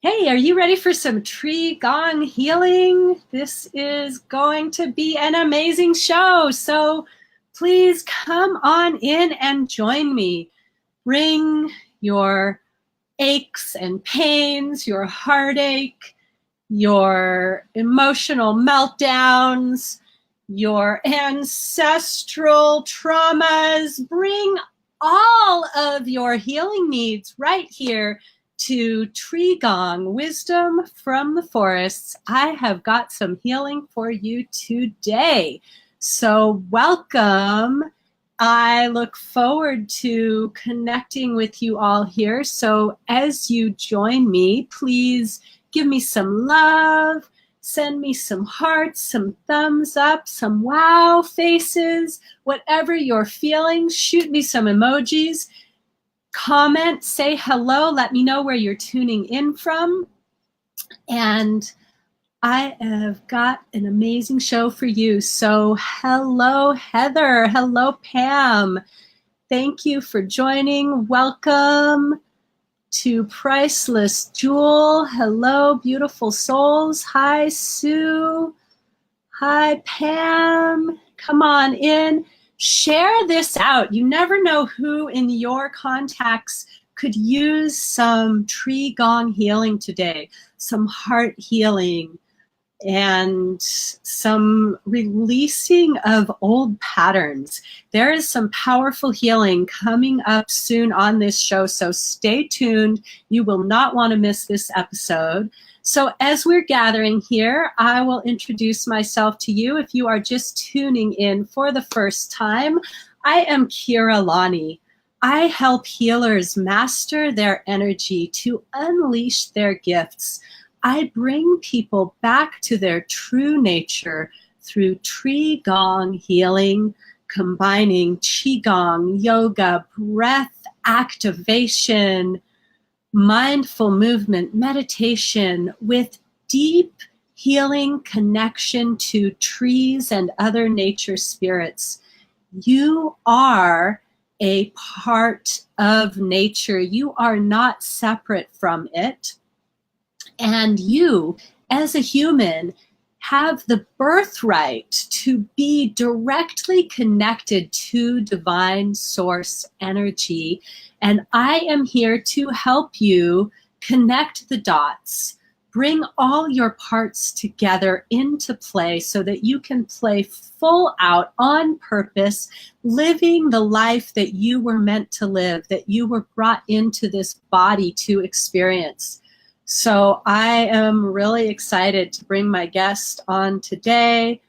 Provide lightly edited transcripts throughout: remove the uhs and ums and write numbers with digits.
Hey, are you ready for some TreeGong healing? This is going to be an amazing show. So please come on in and join me. Bring your aches and pains, your heartache, your emotional meltdowns, your ancestral traumas. Bring all of your healing needs right here to TreeGong, Wisdom from the Forests. I have got some healing for you today. So welcome. I look forward to connecting with you all here. So as you join me, please give me some love, send me some hearts, some thumbs up, some wow faces, whatever you're feeling. Shoot me some emojis, comment, say hello, let me know where you're tuning in from. And I have got an amazing show for you. So hello, Heather. Hello, Pam. Thank you for joining. Welcome to Priceless Jewel. Hello, beautiful souls. Hi, Sue. Hi, Pam. Come on in. Share this out. You never know who in your contacts could use some TreeGong healing today, some heart healing, and some releasing of old patterns. There is some powerful healing coming up soon on this show, so stay tuned. You will not want to miss this episode. So as we're gathering here, I will introduce myself to you. If you are just tuning in for the first time, I am Kira Lani. I help healers master their energy to unleash their gifts. I bring people back to their true nature through TreeGong healing, combining Qigong, yoga, breath activation, mindful movement, meditation with deep healing connection to trees and other nature spirits. You are a part of nature. You are not separate from it. And you, as a human, have the birthright to be directly connected to divine source energy. And I am here to help you connect the dots, bring all your parts together into play so that you can play full out on purpose, living the life that you were meant to live, that you were brought into this body to experience. So I am really excited to bring my guest on today,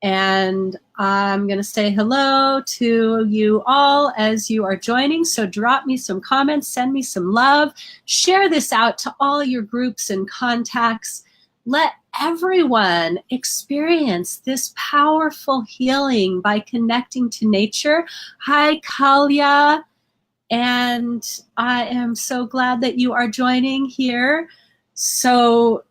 and I'm going to say hello to you all as you are joining. So drop me some comments, send me some love, share this out to all your groups and contacts. Let everyone experience this powerful healing by connecting to nature. Hi, Kalia. And I am so glad that you are joining here. So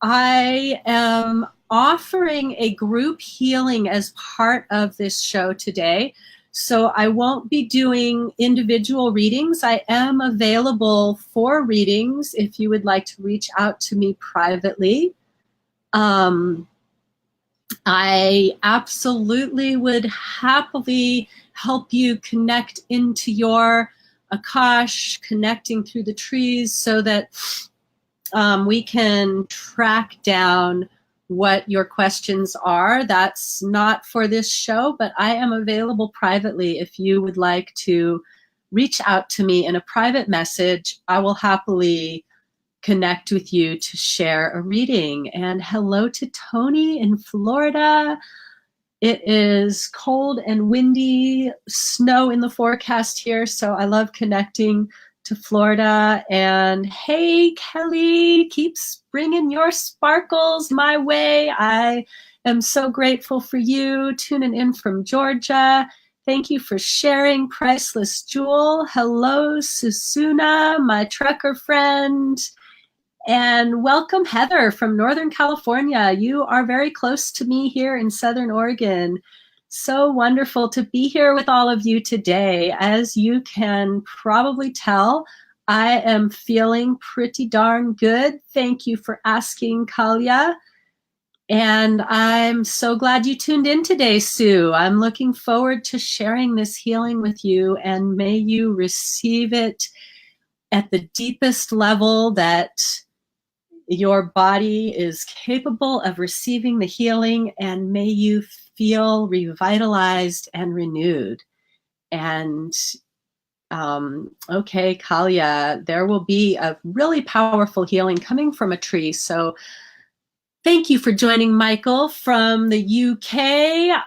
I am offering a group healing as part of this show today. So I won't be doing individual readings. I am available for readings if you would like to reach out to me privately. I absolutely would happily help you connect into your Akash, connecting through the trees so that we can track down what your questions are. That's not for this show, but I am available privately if you would like to reach out to me in a private message. I will happily connect with you to share a reading. And hello to Tony in Florida. It is cold and windy, snow in the forecast here, so I love connecting to Florida. And hey, Kelly, keeps bringing your sparkles my way. I am so grateful for you tuning in from Georgia. Thank you for sharing, Priceless Jewel. Hello, Susuna, my trucker friend. And welcome, Heather from Northern California. You are very close to me here in Southern Oregon. So wonderful to be here with all of you today. As you can probably tell, I am feeling pretty darn good. Thank you for asking, Kalia. And I'm so glad you tuned in today, Sue. I'm looking forward to sharing this healing with you, and may you receive it at the deepest level that your body is capable of receiving the healing, and may you feel revitalized and renewed. And okay, Kalia, there will be a really powerful healing coming from a tree. So thank you for joining, Michael from the UK.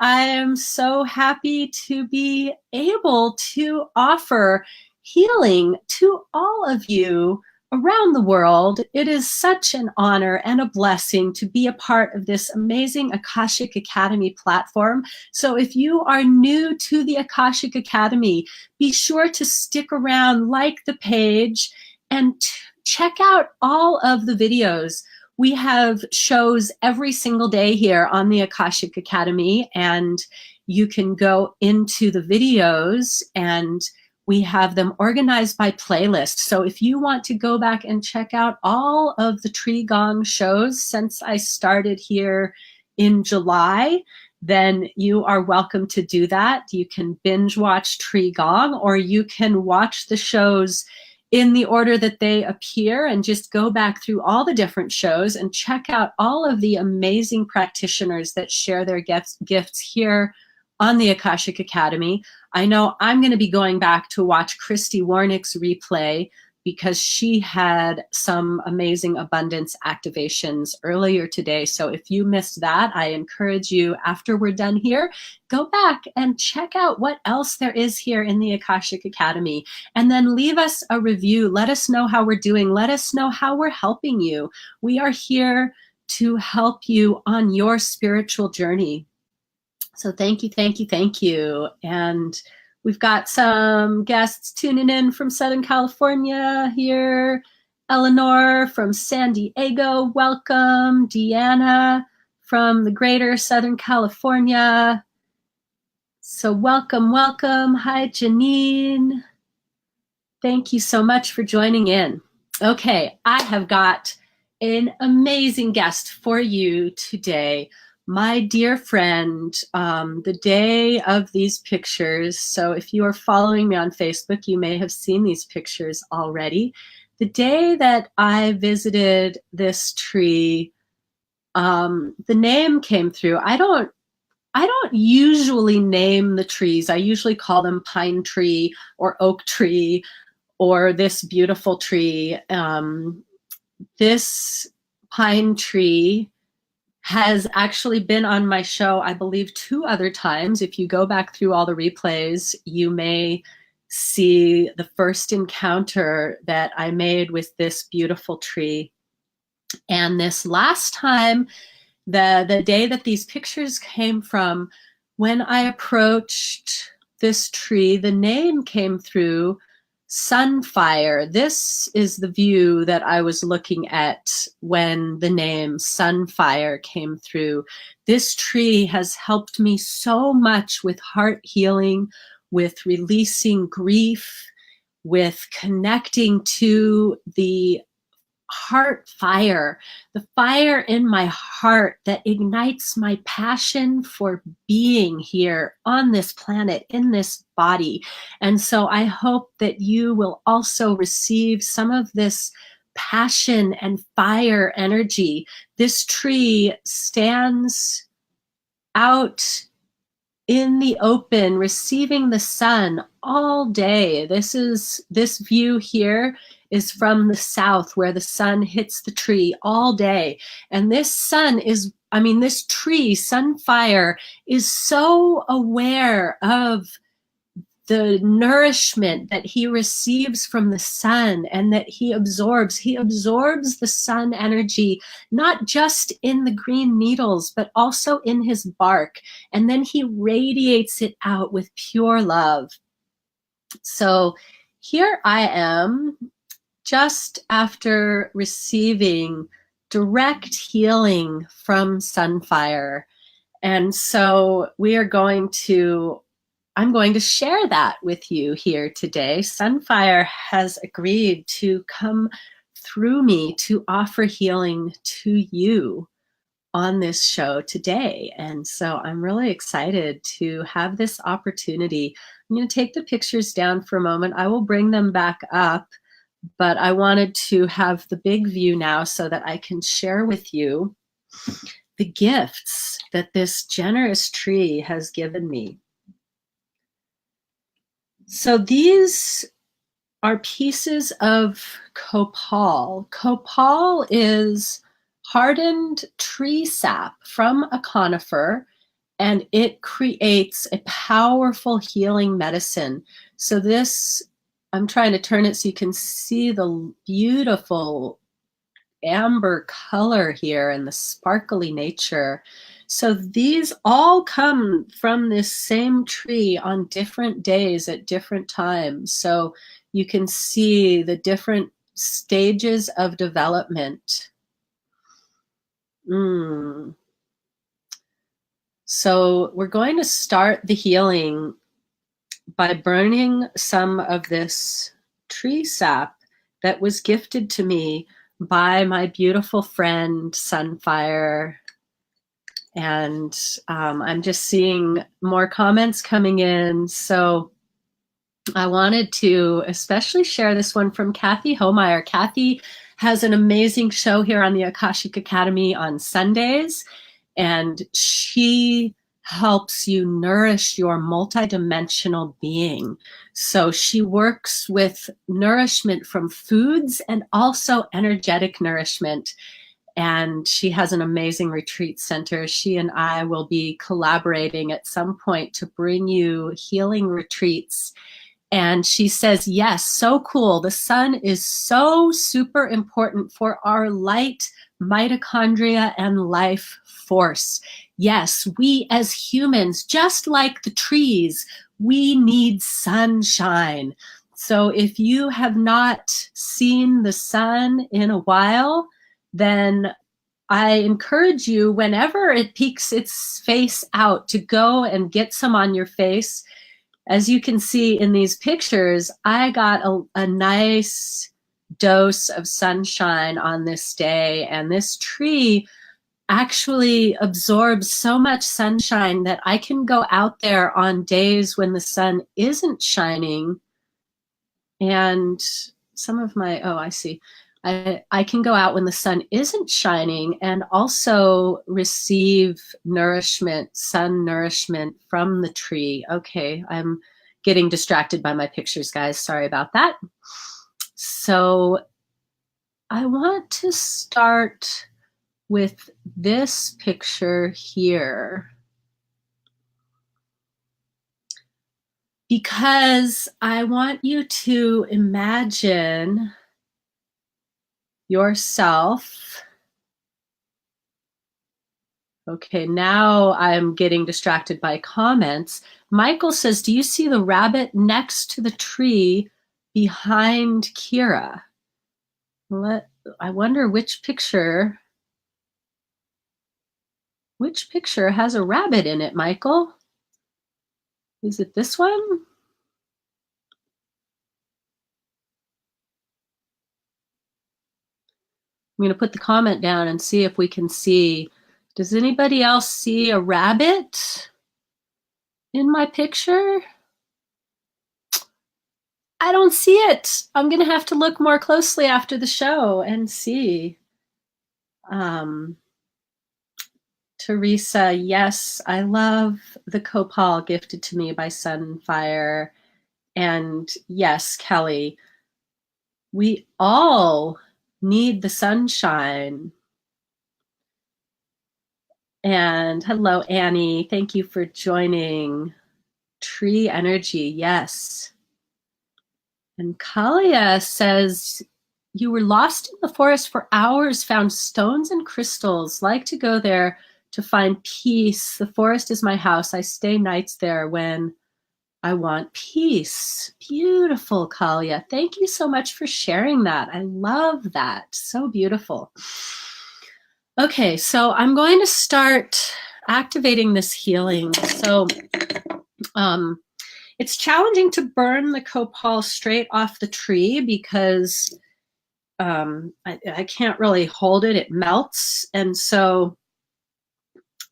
I am so happy to be able to offer healing to all of you around the world. It is such an honor and a blessing to be a part of this amazing Akashic Academy platform. So if you are new to the Akashic Academy, be sure to stick around, like the page, and check out all of the videos. We have shows every single day here on the Akashic Academy, and you can go into the videos and we have them organized by playlist. So if you want to go back and check out all of the TreeGong shows since I started here in July, then you are welcome to do that. You can binge watch TreeGong, or you can watch the shows in the order that they appear and just go back through all the different shows and check out all of the amazing practitioners that share their gifts here on the Akashic Academy. I know I'm going to be going back to watch Christy Warnick's replay because she had some amazing abundance activations earlier today. So if you missed that, I encourage you, after we're done here, go back and check out what else there is here in the Akashic Academy. And then leave us a review. Let us know how we're doing. Let us know how we're helping you. We are here to help you on your spiritual journey. So thank you, thank you, thank you. And we've got some guests tuning in from Southern California here. Eleanor from San Diego, welcome. Deanna from the greater Southern California. So welcome, welcome. Hi, Janine. Thank you so much for joining in. Okay, I have got an amazing guest for you today. My dear friend, the day of these pictures, so if you are following me on Facebook, you may have seen these pictures already. The day that I visited this tree, the name came through. I don't usually name the trees. I usually call them pine tree or oak tree or this beautiful tree. This pine tree has actually been on my show, I believe, 2 other times. If you go back through all the replays, you may see the first encounter that I made with this beautiful tree. And this last time, the day that these pictures came from, when I approached this tree, the name came through, SunFire. This is the view that I was looking at when the name SunFire came through. This tree has helped me so much with heart healing, with releasing grief, with connecting to the heart fire, the fire in my heart that ignites my passion for being here on this planet, in this body. And so I hope that you will also receive some of this passion and fire energy. This tree stands out in the open, receiving the sun all day. This view here is from the south, where the sun hits the tree all day. And this tree, SunFire, is so aware of the nourishment that he receives from the sun and that he absorbs. He absorbs the sun energy, not just in the green needles, but also in his bark. And then he radiates it out with pure love. So here I am, just after receiving direct healing from SunFire. And so we are going to I'm going to share that with you here today. SunFire has agreed to come through me to offer healing to you on this show today. And so I'm really excited to have this opportunity. I'm going to take the pictures down for a moment. I will bring them back up, but I wanted to have the big view now so that I can share with you the gifts that this generous tree has given me. So these are pieces of copal. Copal is hardened tree sap from a conifer, and it creates a powerful healing medicine. So this, I'm trying to turn it so you can see the beautiful amber color here and the sparkly nature. So these all come from this same tree on different days at different times. So you can see the different stages of development. So we're going to start the healing by burning some of this tree sap that was gifted to me by my beautiful friend SunFire. And I'm just seeing more comments coming in. So I wanted to especially share this one from Kathy Homeyer. Kathy has an amazing show here on the Akashic Academy on Sundays, and she helps you nourish your multidimensional being. So she works with nourishment from foods and also energetic nourishment. And she has an amazing retreat center. She and I will be collaborating at some point to bring you healing retreats. And she says, yes, so cool. The sun is so super important for our light mitochondria and life force. Yes, we as humans, just like the trees, we need sunshine. So if you have not seen the sun in a while, then I encourage you, whenever it peeks its face out, to go and get some on your face. As you can see in these pictures, I got a nice dose of sunshine on this day, and this tree actually absorbs so much sunshine that I can go out there on days when the sun isn't shining. And some of my, oh, I see. I can go out when the sun isn't shining and also receive nourishment, sun nourishment from the tree. Okay, I'm getting distracted by my pictures, guys. Sorry about that. So I want to start with this picture here, because I want you to imagine yourself. Okay, now I'm getting distracted by comments. Michael says, do you see the rabbit next to the tree behind Kira? I wonder which picture has a rabbit in it, Michael? Is it this one? I'm going to put the comment down and see if we can see. Does anybody else see a rabbit in my picture? I don't see it. I'm going to have to look more closely after the show and see. Teresa, yes, I love the copal gifted to me by SunFire. And yes, Kelly, we all need the sunshine. And hello, Annie. Thank you for joining. Tree energy, yes. And Kalia says, you were lost in the forest for hours, found stones and crystals. Like to go there to find peace. The forest is my house. I stay nights there when I want peace. Beautiful, Kalia. Thank you so much for sharing that. I love that. So beautiful. Okay, so I'm going to start activating this healing. So It's challenging to burn the copal straight off the tree because I can't really hold it. It melts. And so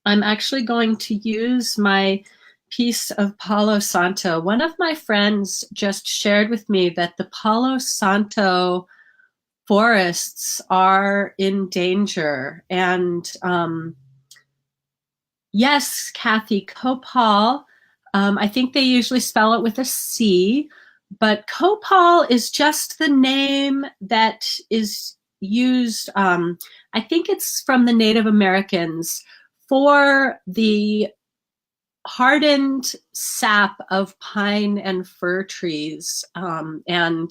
I'm actually going to use my piece of Palo Santo. One of my friends just shared with me that the Palo Santo forests are in danger. And yes, Kathy, copal, I think they usually spell it with a C, but copal is just the name that is used, I think it's from the Native Americans, for the hardened sap of pine and fir trees. And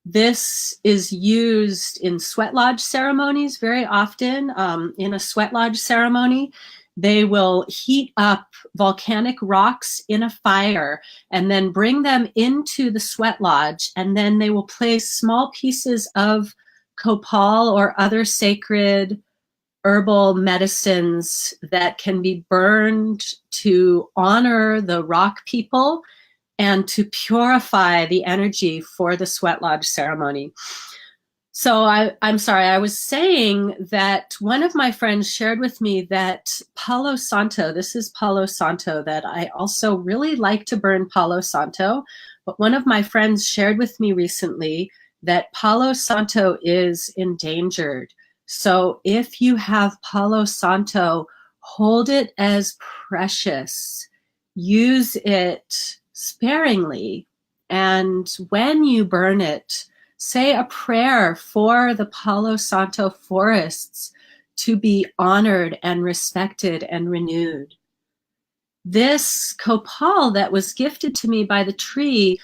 this is used in sweat lodge ceremonies very often. In a sweat lodge ceremony, they will heat up volcanic rocks in a fire and then bring them into the sweat lodge, and then they will place small pieces of copal or other sacred herbal medicines that can be burned to honor the rock people and to purify the energy for the sweat lodge ceremony. So I'm sorry, I was saying that one of my friends shared with me that Palo Santo, this is Palo Santo, that I also really like to burn Palo Santo, but one of my friends shared with me recently that Palo Santo is endangered. So if you have Palo Santo, hold it as precious. Use it sparingly. And when you burn it, say a prayer for the Palo Santo forests to be honored and respected and renewed. This copal that was gifted to me by the tree,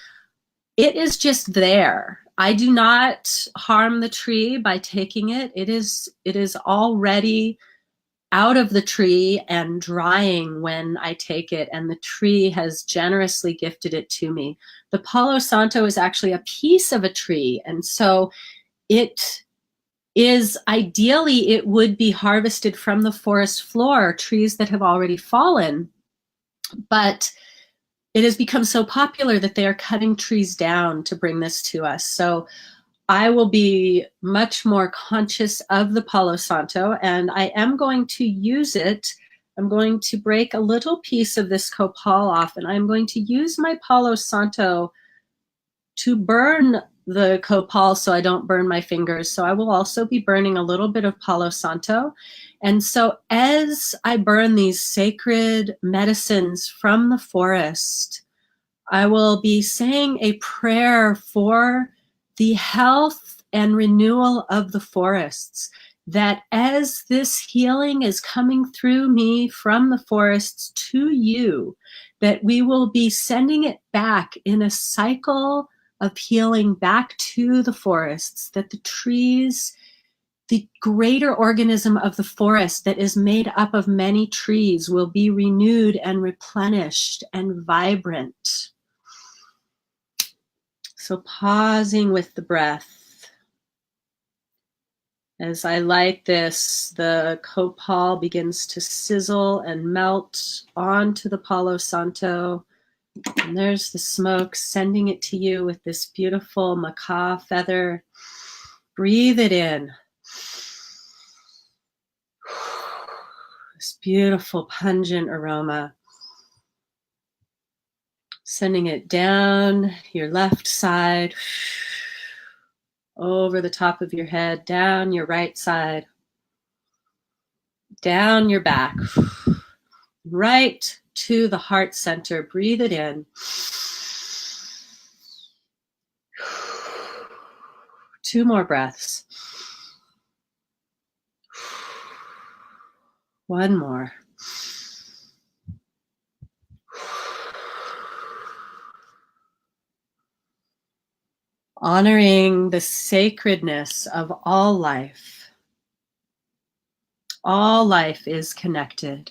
it is just there. I do not harm the tree by taking it. It is already out of the tree and drying when I take it, and the tree has generously gifted it to me. The Palo Santo is actually a piece of a tree, and so it is ideally, it would be harvested from the forest floor, trees that have already fallen, but it has become so popular that they are cutting trees down to bring this to us. So I will be much more conscious of the Palo Santo, and I am going to use it. I'm going to break a little piece of this copal off, and I'm going to use my Palo Santo to burn the copal so I don't burn my fingers. So I will also be burning a little bit of Palo Santo. And so as I burn these sacred medicines from the forest, I will be saying a prayer for the health and renewal of the forests, that as this healing is coming through me from the forests to you, that we will be sending it back in a cycle of healing back to the forests, that the trees, the greater organism of the forest that is made up of many trees, will be renewed and replenished and vibrant. So pausing with the breath. As I light this, the copal begins to sizzle and melt onto the Palo Santo. And there's the smoke sending it to you with this beautiful macaw feather. Breathe it in. This beautiful pungent aroma. Sending it down your left side, over the top of your head, down your right side, down your back, right to the heart center. Breathe it in. 2 more breaths. 1 more. Honoring the sacredness of all life. All life is connected.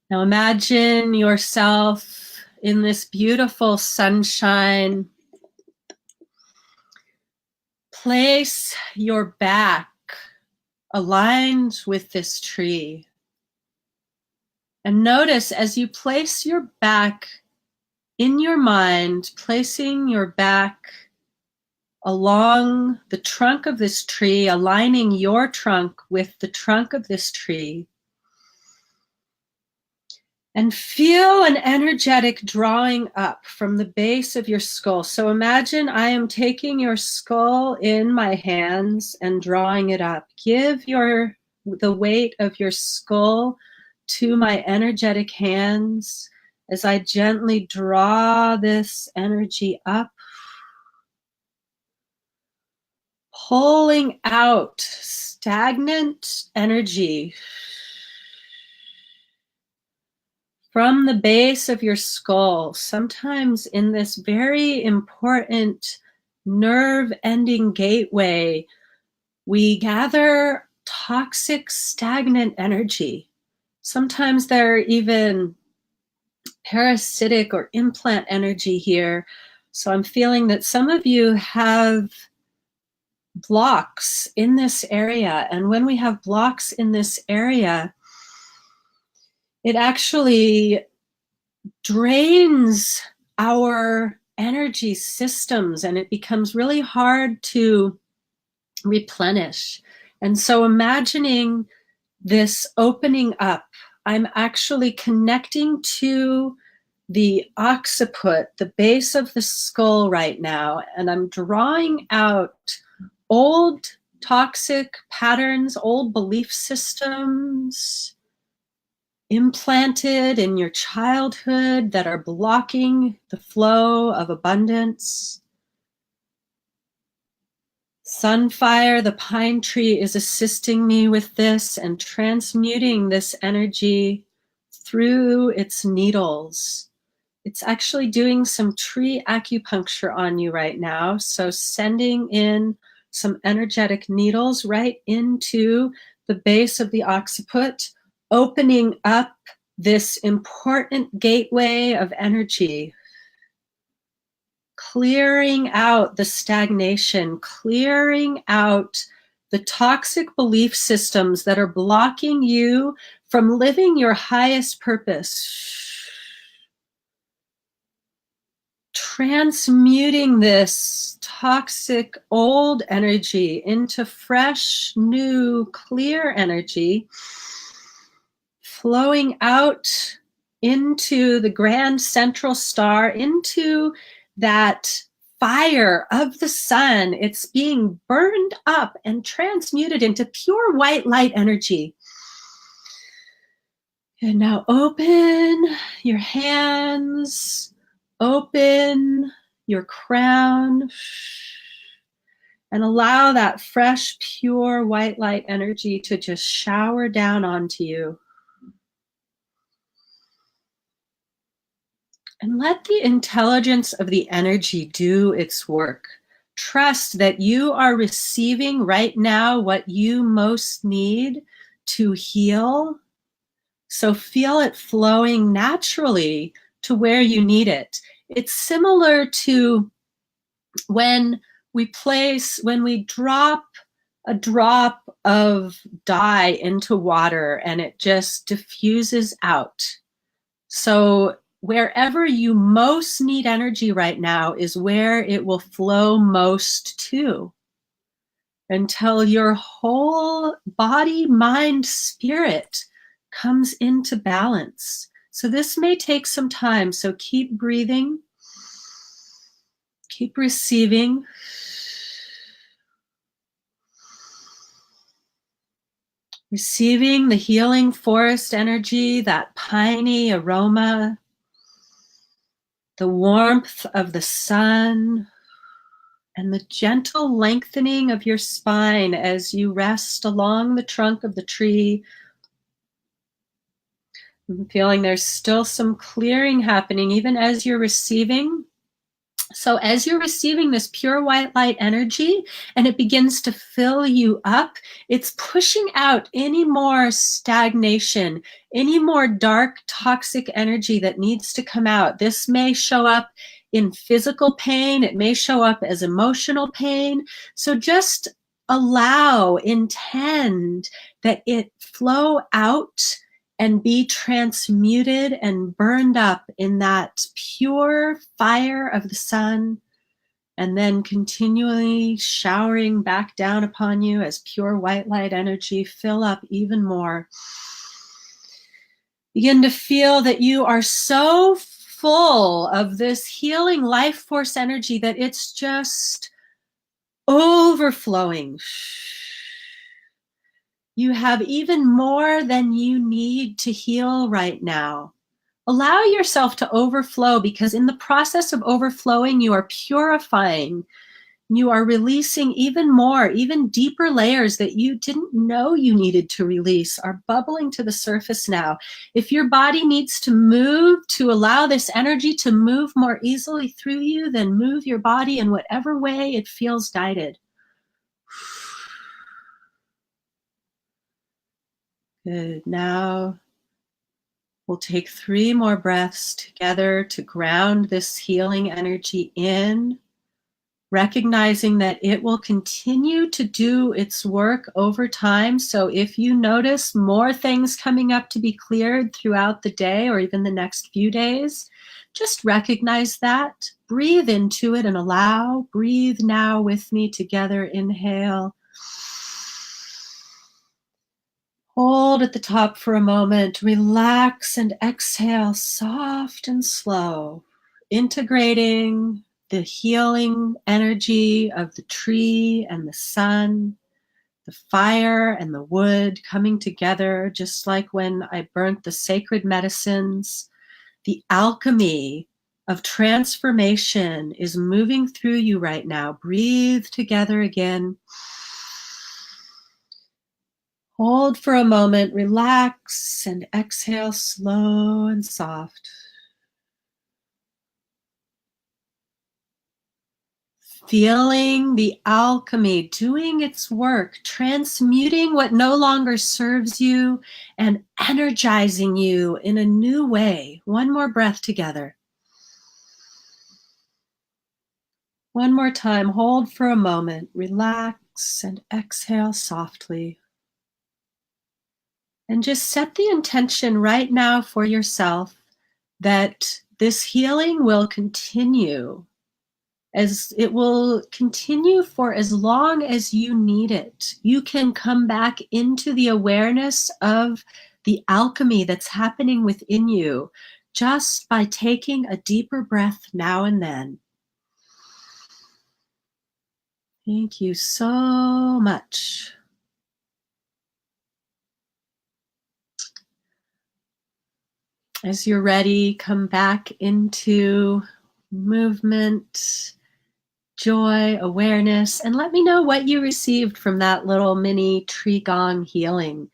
Now imagine yourself in this beautiful sunshine. Place your back aligned with this tree. And notice as you place your back in your mind, placing your back along the trunk of this tree, aligning your trunk with the trunk of this tree. And feel an energetic drawing up from the base of your skull. So imagine I am taking your skull in my hands and drawing it up. Give the weight of your skull to my energetic hands as I gently draw this energy up, pulling out stagnant energy from the base of your skull. Sometimes in this very important nerve-ending gateway, we gather toxic, stagnant energy. Sometimes there are even parasitic or implant energy here. So I'm feeling that some of you have blocks in this area. And when we have blocks in this area, it actually drains our energy systems and it becomes really hard to replenish. And so imagining this opening up, I'm actually connecting to the occiput, the base of the skull right now, and I'm drawing out old toxic patterns, old belief systems implanted in your childhood that are blocking the flow of abundance. SunFire, the pine tree, is assisting me with this and transmuting this energy through its needles. It's actually doing some tree acupuncture on you right now. So sending in some energetic needles right into the base of the occiput, opening up this important gateway of energy, clearing out the stagnation, clearing out the toxic belief systems that are blocking you from living your highest purpose. Transmuting this toxic old energy into fresh, new, clear energy, flowing out into the grand central star, into that fire of the sun. It's being burned up and transmuted into pure white light energy. And now open your hands, open your crown, and allow that fresh, pure white light energy to just shower down onto you. And let the intelligence of the energy do its work. Trust that you are receiving right now what you most need to heal. So feel it flowing naturally to where you need it. It's similar to when we drop a drop of dye into water and it just diffuses out. So wherever you most need energy right now is where it will flow most to, until your whole body, mind, spirit comes into balance. So this may take some time, so keep breathing, keep receiving. Receiving the healing forest energy, that piney aroma, the warmth of the sun, and the gentle lengthening of your spine as you rest along the trunk of the tree. I'm feeling there's still some clearing happening even as you're receiving. So as you're receiving this pure white light energy and it begins to fill you up, it's pushing out any more stagnation, any more dark, toxic energy that needs to come out. This may show up in physical pain. It may show up as emotional pain. So just allow, intend that it flow out and be transmuted and burned up in that pure fire of the sun, and then continually showering back down upon you as pure white light energy fill up even more. Begin to feel that you are so full of this healing life force energy that it's just overflowing. You have even more than you need to heal right now. Allow yourself to overflow, because in the process of overflowing, you are purifying. You are releasing even more, even deeper layers that you didn't know you needed to release are bubbling to the surface now. If your body needs to move to allow this energy to move more easily through you, then move your body in whatever way it feels guided. Good. Now we'll take 3 more breaths together to ground this healing energy in, recognizing that it will continue to do its work over time. So if you notice more things coming up to be cleared throughout the day or even the next few days, just recognize that, breathe into it and allow. Breathe now with me together. Inhale. Hold at the top for a moment, relax, and exhale soft and slow, integrating the healing energy of the tree and the sun, the fire and the wood coming together, just like when I burnt the sacred medicines. The alchemy of transformation is moving through you right now. Breathe together again. Hold for a moment, relax, and exhale slow and soft. Feeling the alchemy doing its work, transmuting what no longer serves you and energizing you in a new way. One more breath together. One more time, hold for a moment, relax, and exhale softly. And just set the intention right now for yourself that this healing will continue, as it will continue for as long as you need it. You can come back into the awareness of the alchemy that's happening within you just by taking a deeper breath now and then. Thank you so much. As you're ready, come back into movement, joy, awareness, and let me know what you received from that little mini TreeGong healing.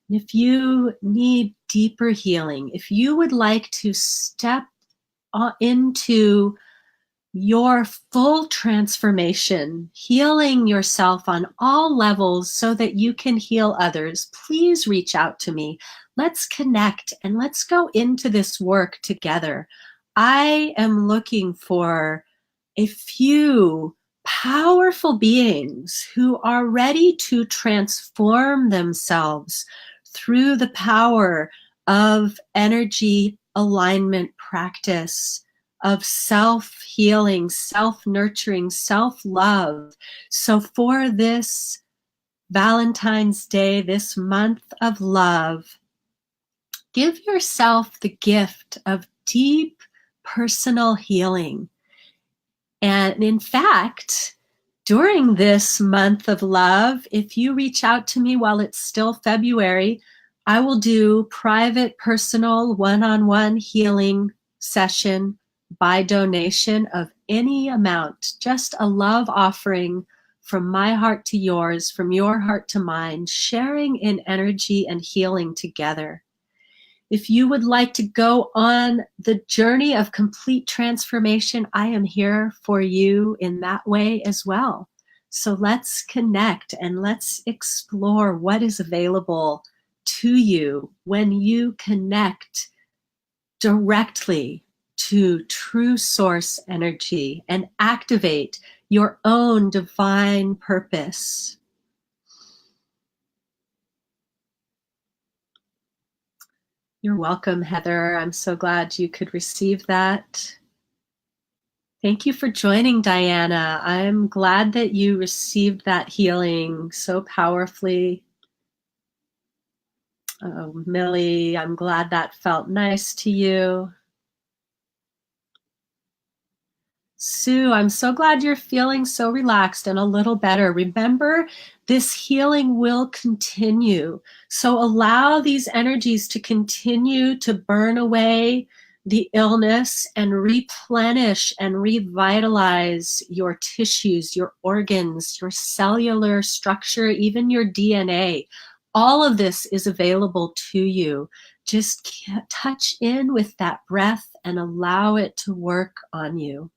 And if you need deeper healing, if you would like to step into your full transformation, healing yourself on all levels so that you can heal others, please reach out to me. Let's connect and let's go into this work together. I am looking for a few powerful beings who are ready to transform themselves through the power of energy alignment practice, of self-healing, self-nurturing, self-love. So for this Valentine's Day, this month of love, give yourself the gift of deep personal healing. And in fact, during this month of love, if you reach out to me while it's still February, I will do private, personal, one-on-one healing session by donation of any amount, just a love offering from my heart to yours, from your heart to mine, sharing in energy and healing together. If you would like to go on the journey of complete transformation, I am here for you in that way as well. So let's connect and let's explore what is available to you when you connect directly to true source energy and activate your own divine purpose. You're welcome, Heather. I'm so glad you could receive that. Thank you for joining, Diana. I'm glad that you received that healing so powerfully. Oh, Millie, I'm glad that felt nice to you. Sue, I'm so glad you're feeling so relaxed and a little better. Remember, this healing will continue. So allow these energies to continue to burn away the illness and replenish and revitalize your tissues, your organs, your cellular structure, even your DNA. All of this is available to you. Just touch in with that breath and allow it to work on you.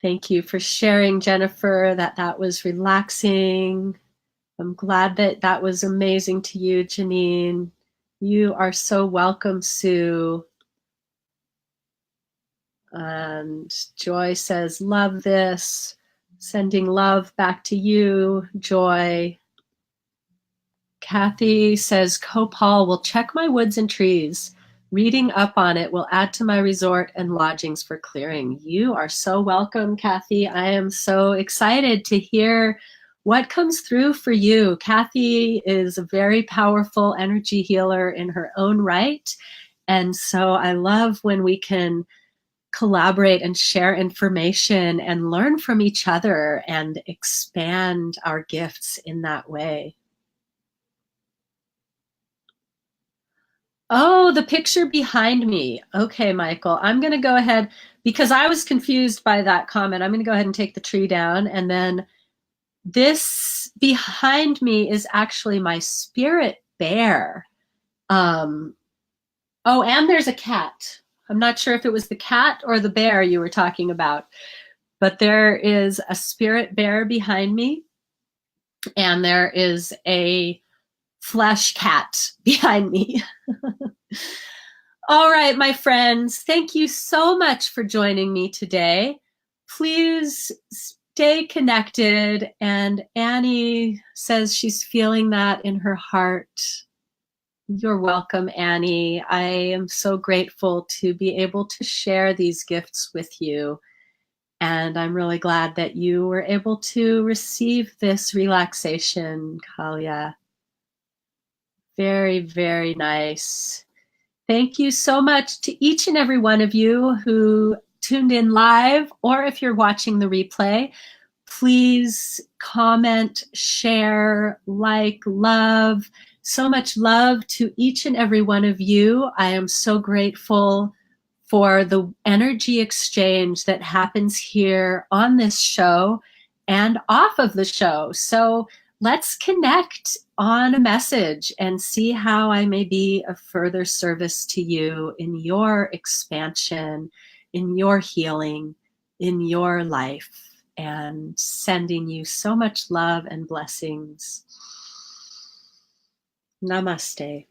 Thank you for sharing, Jennifer, that was relaxing. I'm glad that was amazing to you, Janine. You are so welcome, Sue. And Joy says, love this. Sending love back to you, Joy. Kathy says, Copal will check my woods and trees. Reading up on it will add to my resort and lodgings for clearing. You are so welcome, Kathy. I am so excited to hear what comes through for you. Kathy is a very powerful energy healer in her own right. And so I love when we can collaborate and share information and learn from each other and expand our gifts in that way. Oh, the picture behind me. Okay, Michael, I'm going to go ahead because I was confused by that comment. I'm going to go ahead and take the tree down. And then this behind me is actually my spirit bear. Oh, and there's a cat. I'm not sure if it was the cat or the bear you were talking about, but there is a spirit bear behind me. And there is a flesh cat behind me. All right, my friends, thank you so much for joining me today. Please stay connected. And Annie says she's feeling that in her heart. You're welcome, Annie. I am so grateful to be able to share these gifts with you. And I'm really glad that you were able to receive this relaxation, Kalia. Very, very nice. Thank you so much to each and every one of you who tuned in live, or if you're watching the replay, please comment, share, like, love. So much love to each and every one of you. I am so grateful for the energy exchange that happens here on this show and off of the show. So let's connect on a message and see how I may be of further service to you in your expansion, in your healing, in your life, and sending you so much love and blessings. Namaste.